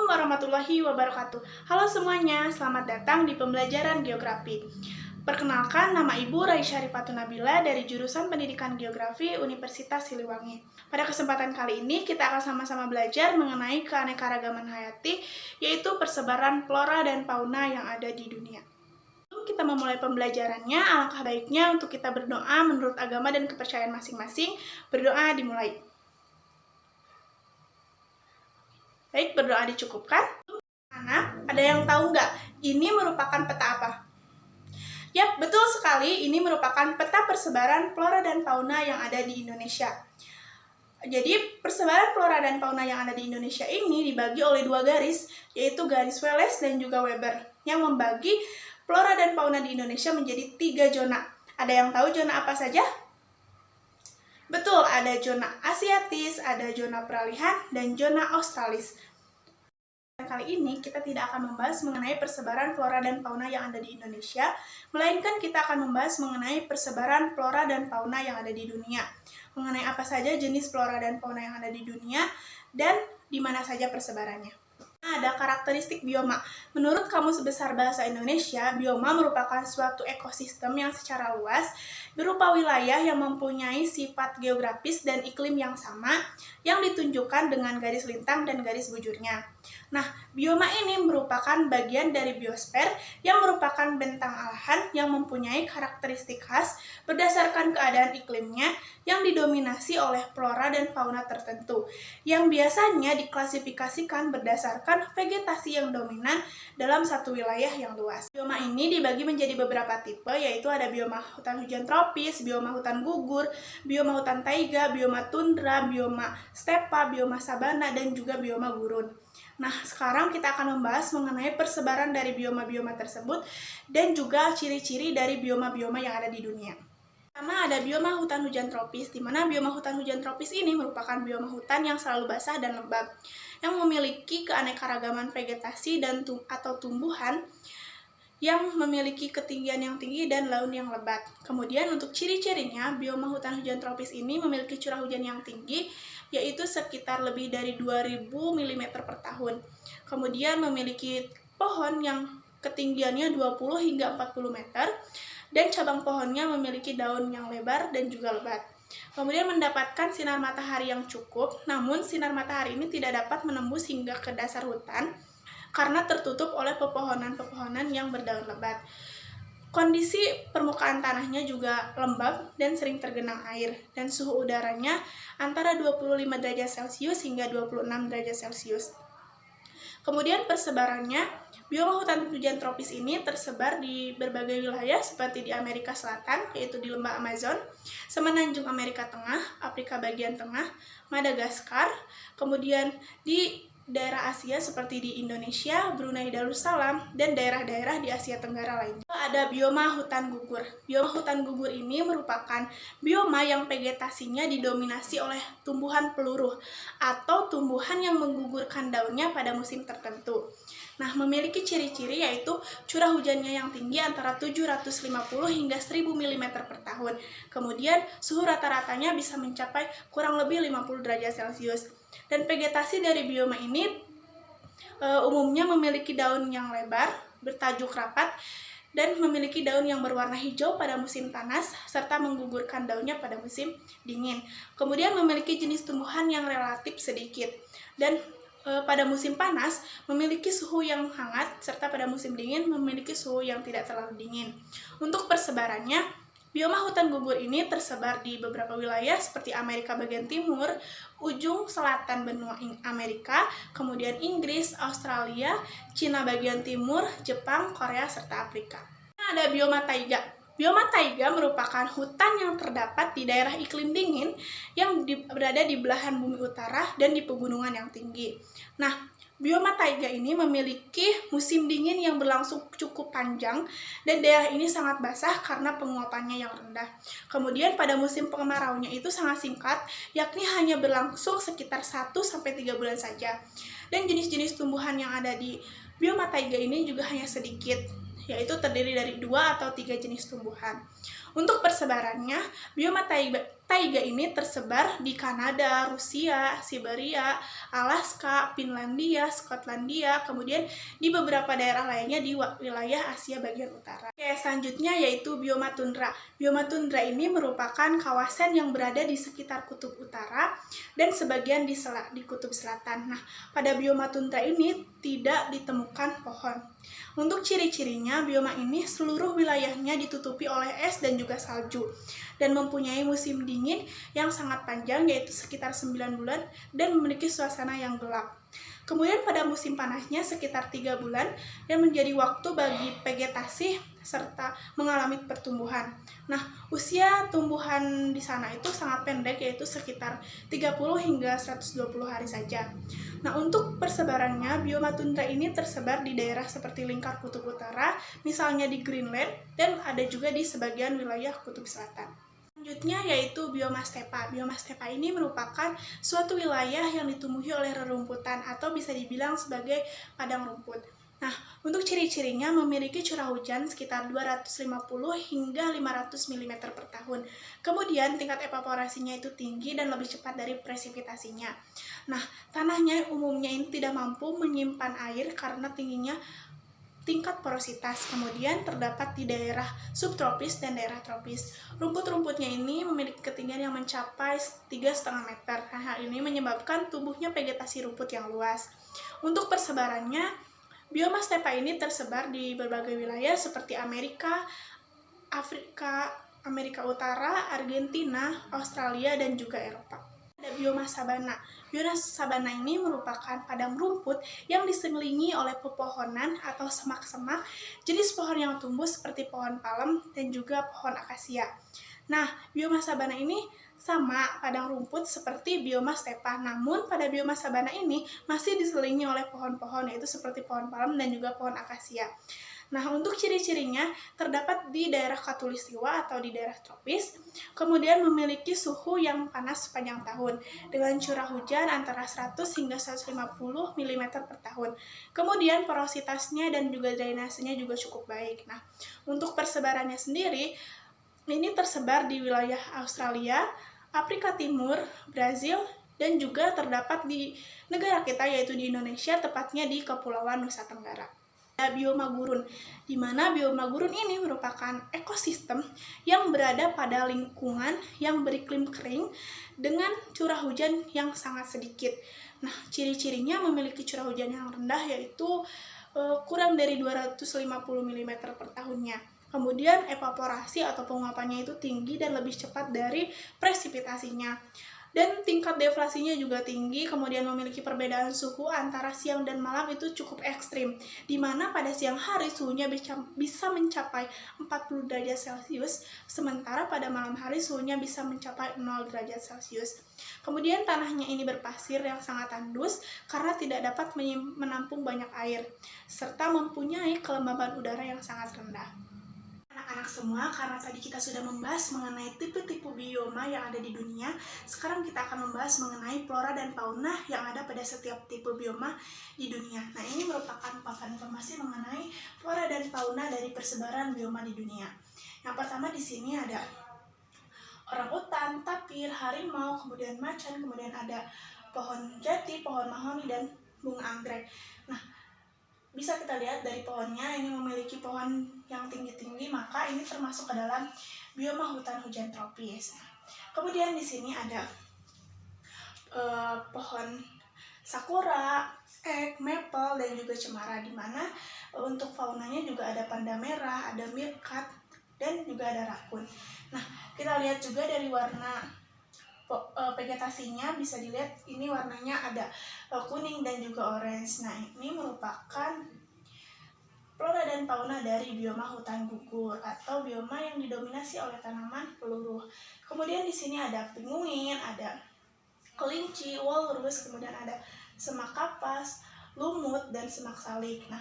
warahmatullahi wabarakatuh. Halo semuanya, selamat datang di pembelajaran geografi. Perkenalkan, nama Ibu Raisya Rifatun Nabila dari jurusan Pendidikan Geografi Universitas Siliwangi. Pada kesempatan kali ini, kita akan sama-sama belajar mengenai keanekaragaman hayati, yaitu persebaran flora dan fauna yang ada di dunia. Sebelum kita memulai pembelajarannya, alangkah baiknya untuk kita berdoa menurut agama dan kepercayaan masing-masing. Berdoa dimulai. Baik, berdoa dicukupkan. Anak, ada yang tahu nggak? Ini merupakan peta apa? Yap, betul sekali. Ini merupakan peta persebaran flora dan fauna yang ada di Indonesia. Jadi, persebaran flora dan fauna yang ada di Indonesia ini dibagi oleh dua garis, yaitu garis Wallace dan juga Weber, yang membagi flora dan fauna di Indonesia menjadi 3 zona. Ada yang tahu zona apa saja? Betul, ada zona Asiatis, ada zona peralihan, dan zona Australis. Kali ini kita tidak akan membahas mengenai persebaran flora dan fauna yang ada di Indonesia, melainkan kita akan membahas mengenai persebaran flora dan fauna yang ada di dunia. Mengenai apa saja jenis flora dan fauna yang ada di dunia, dan di mana saja persebarannya. Ada karakteristik bioma. Menurut Kamus Besar Bahasa Indonesia, bioma merupakan suatu ekosistem yang secara luas berupa wilayah yang mempunyai sifat geografis dan iklim yang sama yang ditunjukkan dengan garis lintang dan garis bujurnya. Nah, bioma ini merupakan bagian dari biosfer yang merupakan bentang alahan yang mempunyai karakteristik khas berdasarkan keadaan iklimnya yang didominasi oleh flora dan fauna tertentu, yang biasanya diklasifikasikan berdasarkan vegetasi yang dominan dalam satu wilayah yang luas. Bioma ini dibagi menjadi beberapa tipe, yaitu ada bioma hutan hujan tropis, bioma hutan gugur, bioma hutan taiga, bioma tundra, bioma stepa, bioma sabana, dan juga bioma gurun. Nah, sekarang kita akan membahas mengenai persebaran dari bioma-bioma tersebut dan juga ciri-ciri dari bioma-bioma yang ada di dunia. Pertama, ada bioma hutan hujan tropis, di mana bioma hutan hujan tropis ini merupakan bioma hutan yang selalu basah dan lembab, yang memiliki keanekaragaman vegetasi dan atau tumbuhan yang memiliki ketinggian yang tinggi dan daun yang lebat. Kemudian untuk ciri-cirinya, bioma hutan hujan tropis ini memiliki curah hujan yang tinggi, yaitu sekitar lebih dari 2000 mm per tahun. Kemudian memiliki pohon yang ketinggiannya 20 hingga 40 meter, dan cabang pohonnya memiliki daun yang lebar dan juga lebat. Kemudian mendapatkan sinar matahari yang cukup, namun sinar matahari ini tidak dapat menembus hingga ke dasar hutan karena tertutup oleh pepohonan-pepohonan yang berdaun lebat. Kondisi permukaan tanahnya juga lembab dan sering tergenang air, dan suhu udaranya antara 25 derajat Celcius hingga 26 derajat Celcius. Kemudian persebarannya, bioma hutan hujan tropis ini tersebar di berbagai wilayah seperti di Amerika Selatan, yaitu di lembah Amazon, semenanjung Amerika Tengah, Afrika bagian tengah, Madagaskar, kemudian di daerah Asia seperti di Indonesia, Brunei Darussalam, dan daerah-daerah di Asia Tenggara lainnya. Ada bioma hutan gugur. Bioma hutan gugur ini merupakan bioma yang vegetasinya didominasi oleh tumbuhan peluruh atau tumbuhan yang menggugurkan daunnya pada musim tertentu. Nah, memiliki ciri-ciri yaitu curah hujannya yang tinggi antara 750 hingga 1000 mm per tahun. Kemudian, suhu rata-ratanya bisa mencapai kurang lebih 50 derajat Celcius. Dan vegetasi dari bioma ini umumnya memiliki daun yang lebar, bertajuk rapat, dan memiliki daun yang berwarna hijau pada musim panas, serta menggugurkan daunnya pada musim dingin. Kemudian memiliki jenis tumbuhan yang relatif sedikit, dan pada musim panas memiliki suhu yang hangat, serta pada musim dingin memiliki suhu yang tidak terlalu dingin. Untuk persebarannya, bioma hutan gugur ini tersebar di beberapa wilayah seperti Amerika bagian timur, ujung selatan benua Amerika, kemudian Inggris, Australia, Cina bagian timur, Jepang, Korea, serta Afrika. Ada bioma taiga. Bioma taiga merupakan hutan yang terdapat di daerah iklim dingin yang berada di belahan bumi utara dan di pegunungan yang tinggi. Nah, bioma taiga ini memiliki musim dingin yang berlangsung cukup panjang, dan daerah ini sangat basah karena penguapannya yang rendah. Kemudian pada musim kemaraunya itu sangat singkat, yakni hanya berlangsung sekitar 1-3 bulan saja. Dan jenis-jenis tumbuhan yang ada di bioma taiga ini juga hanya sedikit, yaitu terdiri dari 2 atau 3 jenis tumbuhan. Untuk persebarannya, bioma Taiga ini tersebar di Kanada, Rusia, Siberia, Alaska, Finlandia, Skotlandia, kemudian di beberapa daerah lainnya di wilayah Asia bagian utara. Oke, selanjutnya yaitu bioma tundra. Bioma tundra ini merupakan kawasan yang berada di sekitar kutub utara dan sebagian di kutub selatan. Nah, pada bioma tundra ini tidak ditemukan pohon. Untuk ciri-cirinya, bioma ini seluruh wilayahnya ditutupi oleh es dan juga salju, dan mempunyai musim dingin yang sangat panjang, yaitu sekitar 9 bulan, dan memiliki suasana yang gelap. Kemudian pada musim panasnya sekitar 3 bulan, yang menjadi waktu bagi vegetasi serta mengalami pertumbuhan. Nah, usia tumbuhan di sana itu sangat pendek, yaitu sekitar 30 hingga 120 hari saja. Nah, untuk persebarannya, bioma tundra ini tersebar di daerah seperti lingkar kutub utara, misalnya di Greenland, dan ada juga di sebagian wilayah kutub selatan. Selanjutnya yaitu bioma stepa. Bioma stepa ini merupakan suatu wilayah yang ditumbuhi oleh rerumputan atau bisa dibilang sebagai padang rumput. Nah, untuk ciri-cirinya memiliki curah hujan sekitar 250 hingga 500 mm per tahun. Kemudian tingkat evaporasinya itu tinggi dan lebih cepat dari presipitasinya. Nah, tanahnya umumnya ini tidak mampu menyimpan air karena tingginya tingkat porositas. Kemudian terdapat di daerah subtropis dan daerah tropis. Rumput-rumputnya ini memiliki ketinggian yang mencapai 3,5 meter. Nah, hal ini menyebabkan tumbuhnya vegetasi rumput yang luas. Untuk persebarannya, bioma stepa ini tersebar di berbagai wilayah seperti Amerika, Afrika, Amerika Utara, Argentina, Australia, dan juga Eropa. Ada bioma sabana. Bioma sabana ini merupakan padang rumput yang diselilingi oleh pepohonan atau semak-semak, jenis pohon yang tumbuh seperti pohon palem dan juga pohon akasia. Nah, bioma sabana ini sama padang rumput seperti bioma stepa, namun pada bioma sabana ini masih diselilingi oleh pohon-pohon, yaitu seperti pohon palem dan juga pohon akasia. Nah, untuk ciri-cirinya terdapat di daerah khatulistiwa atau di daerah tropis, kemudian memiliki suhu yang panas sepanjang tahun, dengan curah hujan antara 100 hingga 150 mm per tahun. Kemudian porositasnya dan juga drainasenya juga cukup baik. Nah, untuk persebarannya sendiri, ini tersebar di wilayah Australia, Afrika Timur, Brazil, dan juga terdapat di negara kita yaitu di Indonesia, tepatnya di Kepulauan Nusa Tenggara. Bioma gurun, di mana bioma gurun ini merupakan ekosistem yang berada pada lingkungan yang beriklim kering dengan curah hujan yang sangat sedikit. Nah, ciri-cirinya memiliki curah hujan yang rendah, yaitu kurang dari 250 mm per tahunnya. Kemudian evaporasi atau penguapannya itu tinggi dan lebih cepat dari presipitasinya. Dan tingkat deflasinya juga tinggi, kemudian memiliki perbedaan suhu antara siang dan malam itu cukup ekstrim, di mana pada siang hari suhunya bisa mencapai 40 derajat Celcius, sementara pada malam hari suhunya bisa mencapai 0 derajat Celcius. Kemudian tanahnya ini berpasir yang sangat tandus karena tidak dapat menampung banyak air, serta mempunyai kelembaban udara yang sangat rendah. Anak-anak semua, karena tadi kita sudah membahas mengenai tipe-tipe bioma yang ada di dunia, sekarang kita akan membahas mengenai flora dan fauna yang ada pada setiap tipe bioma di dunia. Nah, ini merupakan paparan informasi mengenai flora dan fauna dari persebaran bioma di dunia. Yang pertama di sini ada orangutan, tapir, harimau, kemudian macan, kemudian ada pohon jati, pohon mahoni, dan bunga anggrek. Nah, bisa kita lihat dari pohonnya, ini memiliki pohon yang tinggi-tinggi, maka ini termasuk ke dalam bioma hutan hujan tropis. Kemudian di sini ada pohon sakura, ek, maple, dan juga cemara, di mana untuk faunanya juga ada panda merah, ada meerkat, dan juga ada rakun. Nah, kita lihat juga dari warna vegetasinya, bisa dilihat ini warnanya ada kuning dan juga orange. Nah, ini merupakan flora dan fauna dari bioma hutan gugur atau bioma yang didominasi oleh tanaman peluruh. Kemudian di sini ada pinguin, ada kelinci, walrus, kemudian ada semak kapas, lumut, dan semak salik. Nah,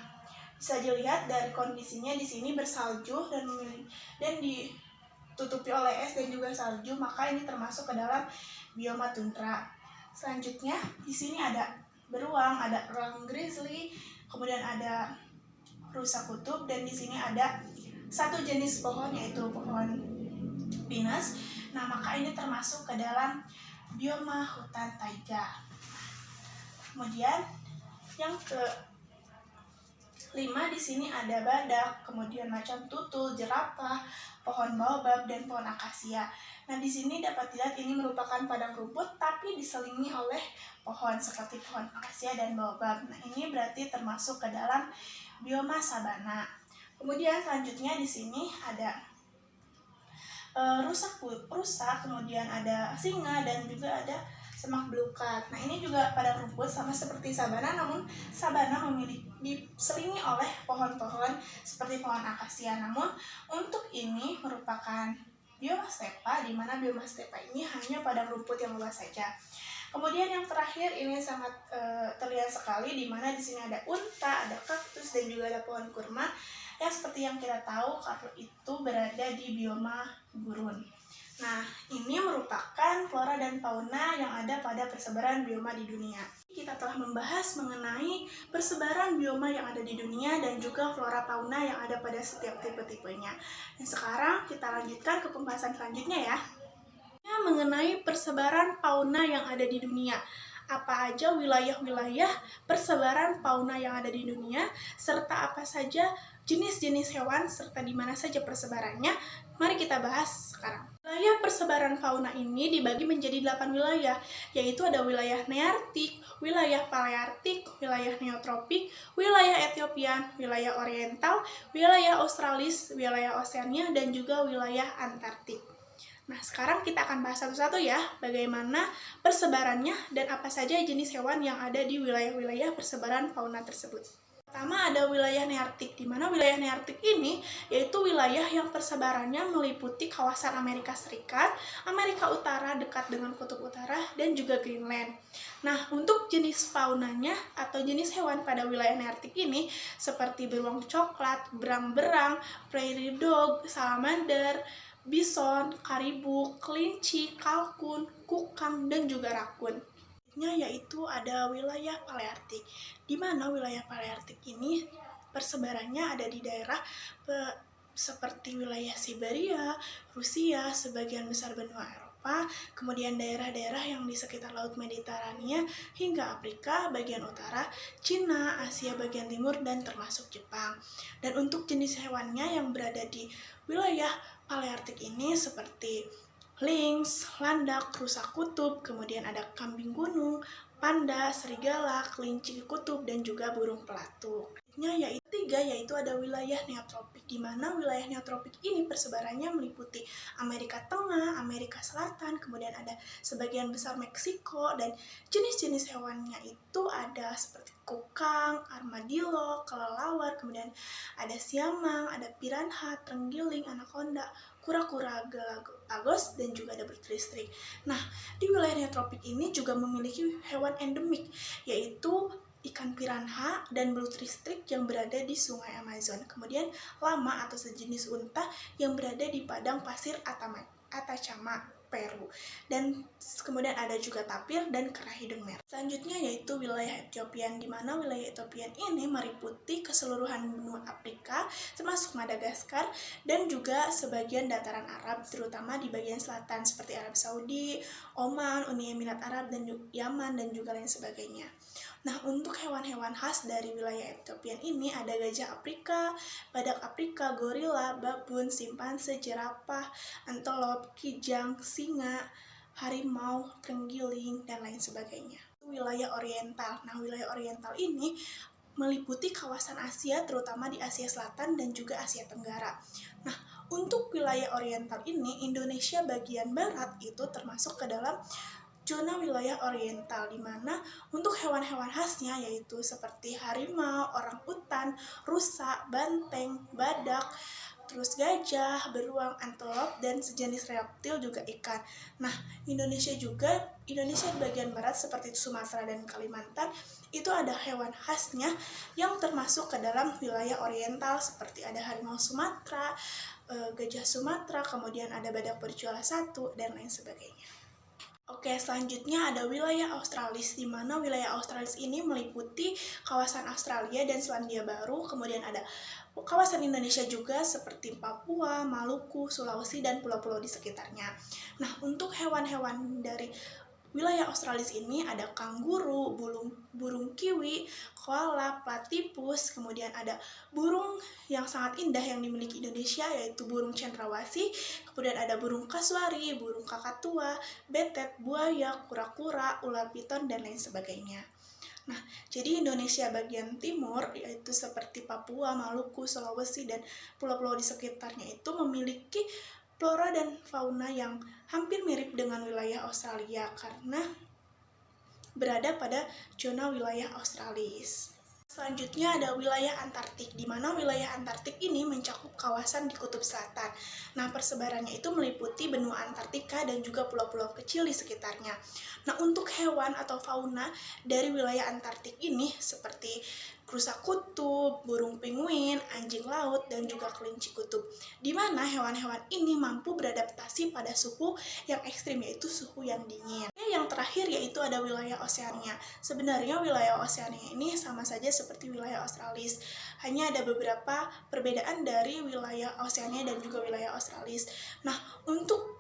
bisa dilihat dari kondisinya di sini bersalju dan ditutupi oleh es dan juga salju, maka ini termasuk ke dalam bioma tundra. Selanjutnya di sini ada beruang, ada elang grizzly, kemudian ada rusa kutub, dan di sini ada satu jenis pohon yaitu pohon pinus. Nah, maka ini termasuk ke dalam bioma hutan taiga. Kemudian yang ke-5 di sini ada badak, kemudian macan tutul, jerapah, pohon baobab, dan pohon akasia. Nah, di sini dapat dilihat ini merupakan padang rumput tapi diselingi oleh pohon seperti pohon akasia dan baobab. Nah, ini berarti termasuk ke dalam bioma sabana. Kemudian selanjutnya di sini ada rusa, kemudian ada singa, dan juga ada semak belukar. Nah, ini juga padang rumput sama seperti sabana, namun sabana diselingi oleh pohon-pohon seperti pohon akasia. Namun untuk ini merupakan bioma stepa, di mana bioma stepa ini hanya padang rumput yang luas saja. Kemudian yang terakhir ini sangat terlihat sekali, di mana di sini ada unta, ada kaktus, dan juga ada pohon kurma. Ya, seperti yang kita tahu kalau itu berada di bioma gurun. Nah, ini merupakan flora dan fauna yang ada pada persebaran bioma di dunia. Kita telah membahas mengenai persebaran bioma yang ada di dunia dan juga flora fauna yang ada pada setiap tipe-tipenya. Dan sekarang kita lanjutkan ke pembahasan selanjutnya ya. Mengenai persebaran fauna yang ada di dunia. Apa aja wilayah-wilayah persebaran fauna yang ada di dunia, serta apa saja jenis-jenis hewan, serta di mana saja persebarannya. Mari kita bahas sekarang. Wilayah persebaran fauna ini dibagi menjadi 8 wilayah, yaitu ada wilayah neartik, wilayah paleartik, wilayah neotropik, wilayah Etiopian, wilayah oriental, wilayah australis, wilayah Oseania, dan juga wilayah Antartik. Nah, sekarang kita akan bahas satu-satu ya, bagaimana persebarannya dan apa saja jenis hewan yang ada di wilayah-wilayah persebaran fauna tersebut. Pertama ada wilayah neartik, di mana wilayah neartik ini yaitu wilayah yang persebarannya meliputi kawasan Amerika Serikat, Amerika Utara dekat dengan Kutub Utara, dan juga Greenland. Nah, untuk jenis faunanya atau jenis hewan pada wilayah neartik ini seperti beruang coklat, berang-berang, prairie dog, salamander, bison, karibu, kelinci, kalkun, kukang, dan juga rakun. Yaitu ada wilayah paleartik, di mana wilayah paleartik ini persebarannya ada di daerah seperti wilayah Siberia, Rusia, sebagian besar benua Eropa, kemudian daerah-daerah yang di sekitar Laut Mediterania hingga Afrika bagian utara, Cina, Asia bagian timur, dan termasuk Jepang. Dan untuk jenis hewannya yang berada di wilayah paleartik ini seperti lynx, landak, rusa kutub, kemudian ada kambing gunung, panda, serigala, kelinci kutub, dan juga burung pelatuk. Yaitu ada wilayah neotropik, di mana wilayah neotropik ini persebarannya meliputi Amerika Tengah, Amerika Selatan, kemudian ada sebagian besar Meksiko, dan jenis-jenis hewannya itu ada seperti kukang, armadillo, kelelawar, kemudian ada siamang, ada piranha, terenggiling, anaconda, kura-kura, galapagos, dan juga ada bertelistrik. Nah, di wilayah neotropik ini juga memiliki hewan endemik, yaitu ikan piranha dan belut listrik yang berada di sungai Amazon. Kemudian lama atau sejenis unta yang berada di padang pasir Atacama, Peru. Dan kemudian ada juga tapir dan kera hidung merah. Selanjutnya yaitu wilayah Etiopian, di mana wilayah Etiopian ini meliputi keseluruhan benua Afrika, termasuk Madagaskar, dan juga sebagian dataran Arab, terutama di bagian selatan seperti Arab Saudi, Oman, Uni Emirat Arab, dan Yaman, dan juga lain sebagainya. Nah, untuk hewan-hewan khas dari wilayah Etiopian ini ada gajah Afrika, badak Afrika, gorila, babun, simpanse, jerapah, antelop, kijang, singa, harimau, terenggiling, dan lain sebagainya. Wilayah oriental. Nah, wilayah oriental ini meliputi kawasan Asia, terutama di Asia Selatan dan juga Asia Tenggara. Nah, untuk wilayah oriental ini, Indonesia bagian barat itu termasuk ke dalam zona wilayah oriental, di mana untuk hewan-hewan khasnya yaitu seperti harimau, orangutan, rusa, banteng, badak, terus gajah, beruang, antelop, dan sejenis reptil juga ikan. Nah, Indonesia di bagian barat seperti Sumatera dan Kalimantan itu ada hewan khasnya yang termasuk ke dalam wilayah oriental seperti ada harimau Sumatera, gajah Sumatera, kemudian ada badak berjuala satu, dan lain sebagainya. Oke, selanjutnya ada wilayah Australis, di mana wilayah Australis ini meliputi kawasan Australia dan Selandia Baru, kemudian ada kawasan Indonesia juga seperti Papua, Maluku, Sulawesi, dan pulau-pulau di sekitarnya. Nah, untuk hewan-hewan dari wilayah Australis ini ada kanguru, burung kiwi, koala, platypus, kemudian ada burung yang sangat indah yang dimiliki Indonesia yaitu burung cendrawasih, kemudian ada burung kasuari, burung kakatua, betet, buaya, kura-kura, ular piton, dan lain sebagainya. Nah, jadi Indonesia bagian timur, yaitu seperti Papua, Maluku, Sulawesi, dan pulau-pulau di sekitarnya itu memiliki flora dan fauna yang hampir mirip dengan wilayah Australia karena berada pada zona wilayah Australis. Selanjutnya ada wilayah Antartik, di mana wilayah Antartik ini mencakup kawasan di Kutub Selatan. Nah, persebarannya itu meliputi benua Antartika dan juga pulau-pulau kecil di sekitarnya. Nah, untuk hewan atau fauna dari wilayah Antartik ini seperti rusa kutub, burung penguin, anjing laut, dan juga kelinci kutub, di mana hewan-hewan ini mampu beradaptasi pada suhu yang ekstrim, yaitu suhu yang dingin. Yang terakhir yaitu ada wilayah Oseania. Sebenarnya wilayah Oseania ini sama saja seperti wilayah Australis, hanya ada beberapa perbedaan dari wilayah Oseania dan juga wilayah Australis. Nah, untuk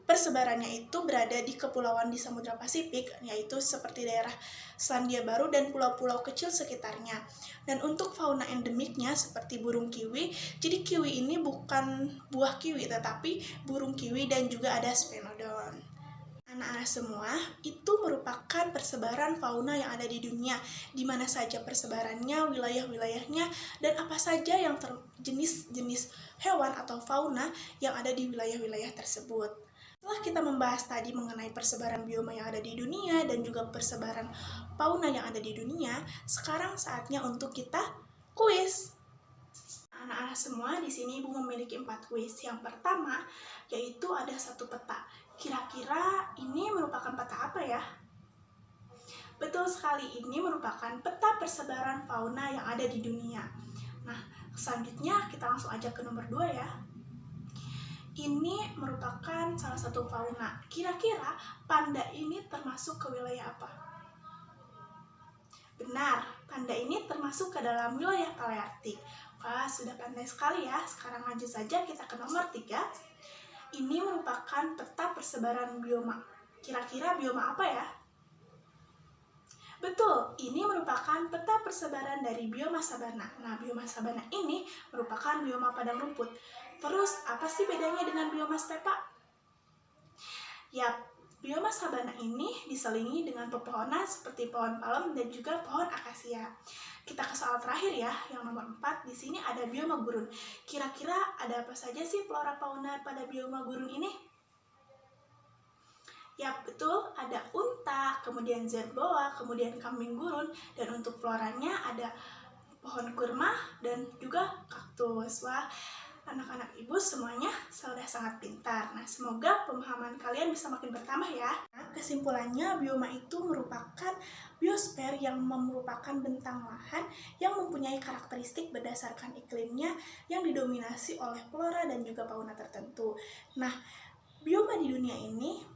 persebarannya itu berada di kepulauan di Samudra Pasifik, yaitu seperti daerah Selandia Baru dan pulau-pulau kecil sekitarnya. Dan untuk fauna endemiknya seperti burung kiwi, jadi kiwi ini bukan buah kiwi tetapi burung kiwi dan juga ada Sphenodon. Anak-anak semua, itu merupakan persebaran fauna yang ada di dunia, di mana saja persebarannya, wilayah-wilayahnya, dan apa saja yang jenis-jenis hewan atau fauna yang ada di wilayah-wilayah tersebut. Setelah kita membahas tadi mengenai persebaran bioma yang ada di dunia dan juga persebaran fauna yang ada di dunia, sekarang saatnya untuk kita kuis. Anak-anak semua, di sini Ibu memiliki 4 kuis. Yang pertama, yaitu ada satu peta. Kira-kira ini merupakan peta apa ya? Betul sekali, ini merupakan peta persebaran fauna yang ada di dunia. Nah, selanjutnya kita langsung aja ke nomor 2 ya. Ini merupakan salah satu fauna. Kira-kira panda ini termasuk ke wilayah apa? Benar, panda ini termasuk ke dalam wilayah Palearktik. Wah, sudah pandai sekali ya. Sekarang lanjut saja kita ke nomor 3. Ini merupakan peta persebaran bioma. Kira-kira bioma apa ya? Betul, ini merupakan peta persebaran dari bioma sabana. Nah, bioma sabana ini merupakan bioma padang rumput. Terus, apa sih bedanya dengan bioma stepa? Yap, bioma sabana ini diselingi dengan pepohonan seperti pohon palem dan juga pohon akasia. Kita ke soal terakhir ya, yang nomor 4. Di sini ada bioma gurun. Kira-kira ada apa saja sih flora fauna pada bioma gurun ini? Ya betul, ada unta, kemudian zerboa, kemudian kambing gurun, dan untuk floranya ada pohon kurma dan juga kaktus. Wah, anak-anak ibu semuanya sudah sangat pintar. Nah, semoga pemahaman kalian bisa makin bertambah ya. Nah, kesimpulannya, bioma itu merupakan biosfer yang merupakan bentang lahan yang mempunyai karakteristik berdasarkan iklimnya yang didominasi oleh flora dan juga fauna tertentu. Nah, bioma di dunia ini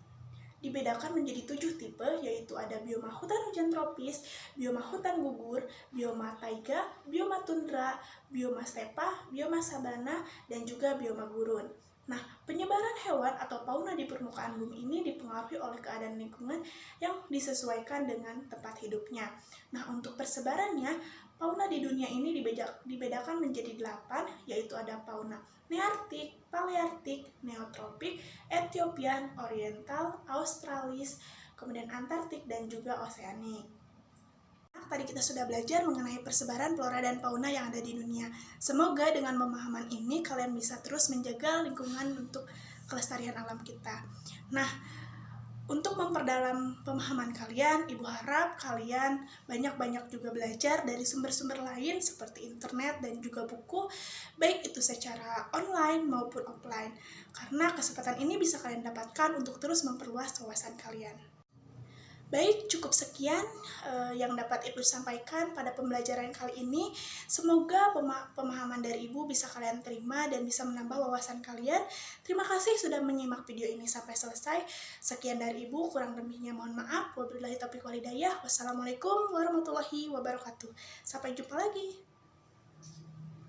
dibedakan menjadi 7 tipe, yaitu ada bioma hutan hujan tropis, bioma hutan gugur, bioma taiga, bioma tundra, bioma stepa, bioma sabana, dan juga bioma gurun. Nah, penyebaran hewan atau fauna di permukaan bumi ini dipengaruhi oleh keadaan lingkungan yang disesuaikan dengan tempat hidupnya. Nah, untuk persebarannya, fauna di dunia ini dibedakan menjadi 8, yaitu ada fauna Nearktik, Palearktik, Neotropik, Ethiopian, Oriental, Australis, kemudian Antartik, dan juga Oseanik. Tadi kita sudah belajar mengenai persebaran flora dan fauna yang ada di dunia. Semoga dengan pemahaman ini kalian bisa terus menjaga lingkungan untuk kelestarian alam kita. Nah, untuk memperdalam pemahaman kalian, Ibu harap kalian banyak-banyak juga belajar dari sumber-sumber lain seperti internet dan juga buku, baik itu secara online maupun offline. Karena kesempatan ini bisa kalian dapatkan untuk terus memperluas wawasan kalian. Baik, cukup sekian yang dapat Ibu sampaikan pada pembelajaran kali ini. Semoga pemahaman dari Ibu bisa kalian terima dan bisa menambah wawasan kalian. Terima kasih sudah menyimak video ini sampai selesai. Sekian dari Ibu, kurang lebihnya mohon maaf. Wabillahi taufiq wal hidayah. Wassalamualaikum warahmatullahi wabarakatuh. Sampai jumpa lagi.